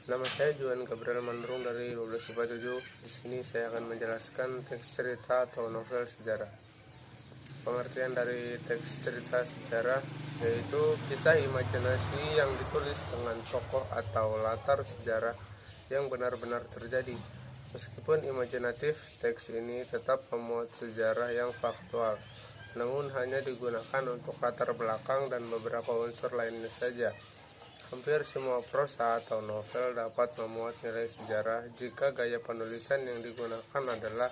Nama saya Juan Gabriel Manurung dari 12/7. Di sini saya akan menjelaskan teks cerita atau novel sejarah. Pengertian dari teks cerita sejarah yaitu kisah imajinasi yang ditulis dengan tokoh atau latar sejarah yang benar-benar terjadi. Meskipun imajinatif, teks ini tetap memuat sejarah yang faktual, namun hanya digunakan untuk latar belakang dan beberapa unsur lainnya saja. Hampir semua prosa atau novel dapat memuat nilai sejarah jika gaya penulisan yang digunakan adalah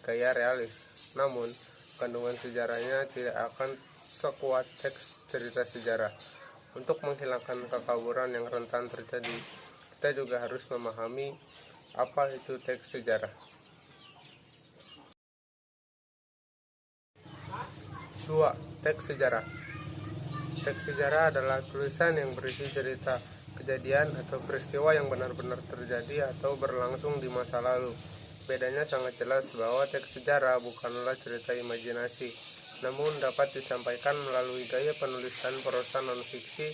gaya realis. Namun, kandungan sejarahnya tidak akan sekuat teks cerita sejarah. Untuk menghilangkan kekaburan yang rentan terjadi, kita juga harus memahami apa itu teks sejarah. Dua, teks sejarah. Teks sejarah adalah tulisan yang berisi cerita, kejadian, atau peristiwa yang benar-benar terjadi atau berlangsung di masa lalu. Bedanya sangat jelas bahwa teks sejarah bukanlah cerita imajinasi, namun dapat disampaikan melalui gaya penulisan prosa non-fiksi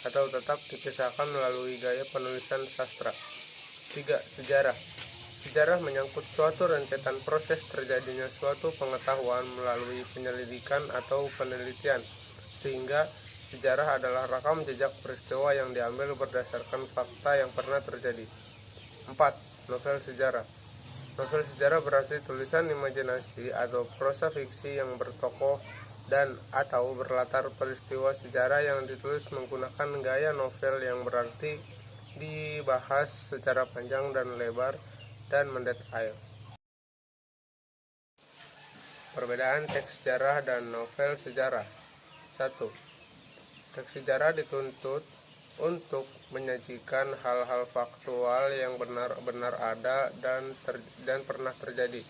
atau tetap dipisahkan melalui gaya penulisan sastra. 3. Sejarah. Sejarah menyangkut suatu rentetan proses terjadinya suatu pengetahuan melalui penyelidikan atau penelitian, sehingga sejarah adalah rekam jejak peristiwa yang diambil berdasarkan fakta yang pernah terjadi. 4. Novel sejarah. Novel sejarah berarti tulisan imajinasi atau prosa fiksi yang bertokoh dan atau berlatar peristiwa sejarah yang ditulis menggunakan gaya novel yang berarti dibahas secara panjang dan lebar dan mendetail. Perbedaan teks sejarah dan novel sejarah. 1. Teks sejarah dituntut untuk menyajikan hal-hal faktual yang benar-benar ada dan pernah terjadi.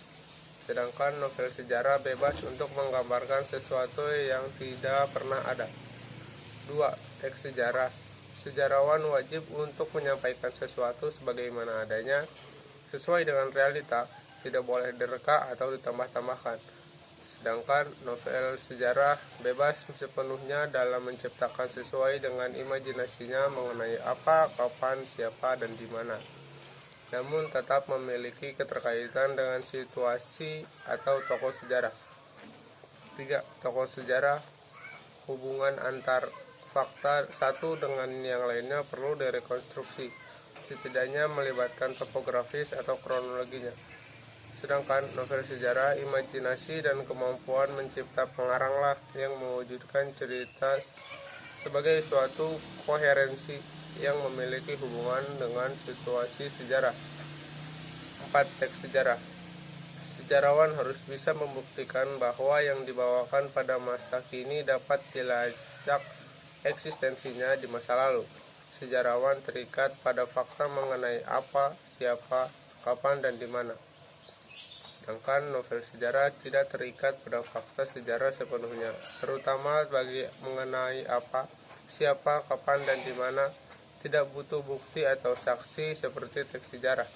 Sedangkan novel sejarah bebas untuk menggambarkan sesuatu yang tidak pernah ada. 2. Teks sejarah. Sejarawan wajib untuk menyampaikan sesuatu sebagaimana adanya, sesuai dengan realita, tidak boleh direka atau ditambah-tambahkan. Sedangkan novel sejarah bebas sepenuhnya dalam menciptakan sesuai dengan imajinasinya mengenai apa, kapan, siapa, dan di mana. Namun tetap memiliki keterkaitan dengan situasi atau tokoh sejarah. 3. Tokoh sejarah. Hubungan antar fakta satu dengan yang lainnya perlu direkonstruksi, setidaknya melibatkan topografis atau kronologinya. Sedangkan novel sejarah, imajinasi dan kemampuan mencipta pengaranglah yang mewujudkan cerita sebagai suatu koherensi yang memiliki hubungan dengan situasi sejarah. 4. Teks sejarah. Sejarawan harus bisa membuktikan bahwa yang dibawakan pada masa kini dapat dilacak eksistensinya di masa lalu. Sejarawan terikat pada fakta mengenai apa, siapa, kapan, dan di mana. Sedangkan novel sejarah tidak terikat pada fakta sejarah sepenuhnya, terutama bagi mengenai apa, siapa, kapan, dan di mana. Tidak butuh bukti atau saksi seperti teks sejarah.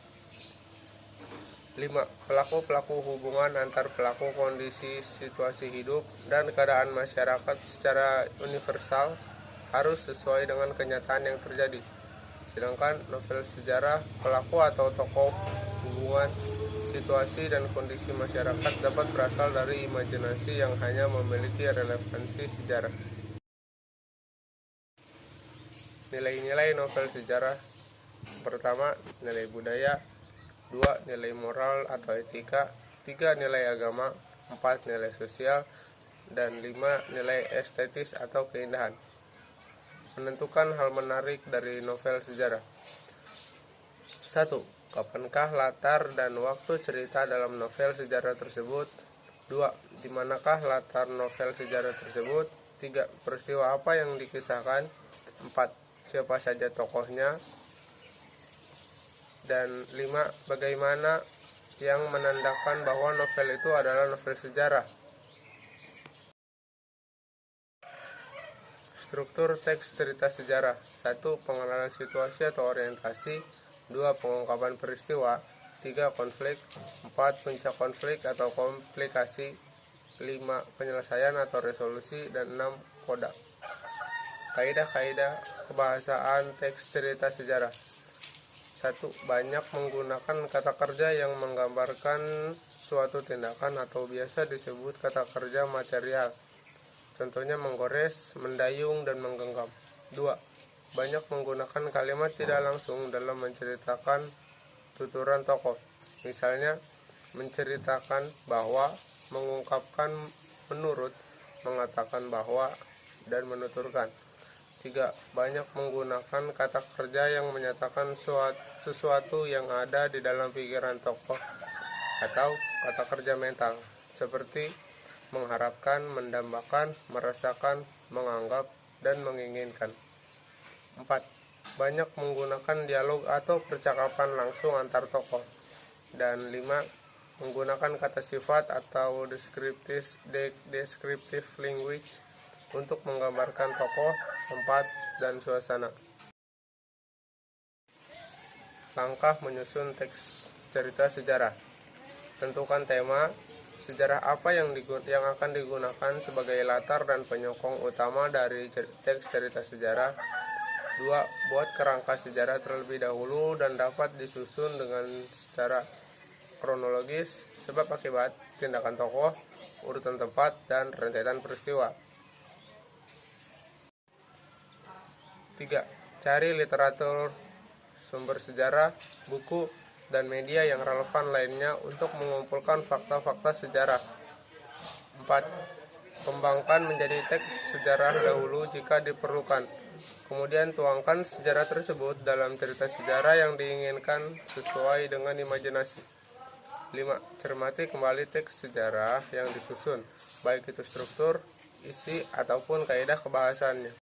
5. Pelaku-pelaku hubungan antar pelaku kondisi situasi hidup dan keadaan masyarakat secara universal harus sesuai dengan kenyataan yang terjadi. Sedangkan novel sejarah, pelaku atau tokoh hubungan, situasi, dan kondisi masyarakat dapat berasal dari imajinasi yang hanya memiliki relevansi sejarah. Nilai-nilai novel sejarah. Pertama, nilai budaya. 2. Nilai moral atau etika. 3. Nilai agama. 4. Nilai sosial. Dan 5. Nilai estetis atau keindahan. Menentukan hal menarik dari novel sejarah. 1. Kapankah latar dan waktu cerita dalam novel sejarah tersebut? 2. Di manakah latar novel sejarah tersebut? 3. Peristiwa apa yang dikisahkan? 4. Siapa saja tokohnya? Dan 5. Bagaimana yang menandakan bahwa novel itu adalah novel sejarah? Struktur teks cerita sejarah. 1. Pengenalan situasi atau orientasi. 2. Pengungkapan peristiwa. 3. Konflik. 4. Puncak konflik atau komplikasi. 5. Penyelesaian atau resolusi. Dan 6. Koda. Kaidah-kaidah kebahasaan teks cerita sejarah. 1. Banyak menggunakan kata kerja yang menggambarkan suatu tindakan atau biasa disebut kata kerja material. Contohnya menggores, mendayung, dan menggenggam. 2. Banyak menggunakan kalimat tidak langsung dalam menceritakan tuturan tokoh. Misalnya, menceritakan bahwa, mengungkapkan menurut, mengatakan bahwa, dan menuturkan. 3. Banyak menggunakan kata kerja yang menyatakan sesuatu yang ada di dalam pikiran tokoh atau kata kerja mental, seperti mengharapkan, mendambakan, merasakan, menganggap, dan menginginkan. 4. Banyak menggunakan dialog atau percakapan langsung antar tokoh. Dan 5. Menggunakan kata sifat atau descriptive language untuk menggambarkan tokoh, tempat, dan suasana. Langkah menyusun teks cerita sejarah. Tentukan tema, sejarah apa yang akan digunakan sebagai latar dan penyokong utama dari teks cerita sejarah. 2. Buat kerangka sejarah terlebih dahulu dan dapat disusun dengan secara kronologis, sebab akibat, tindakan tokoh, urutan tempat, dan rentetan peristiwa. 3. Cari literatur, sumber sejarah, buku, dan media yang relevan lainnya untuk mengumpulkan fakta-fakta sejarah. 4. Kembangkan menjadi teks sejarah dahulu jika diperlukan. Kemudian tuangkan sejarah tersebut dalam cerita sejarah yang diinginkan sesuai dengan imajinasi. 5. Cermati kembali teks sejarah yang disusun, baik itu struktur, isi, ataupun kaidah kebahasaannya.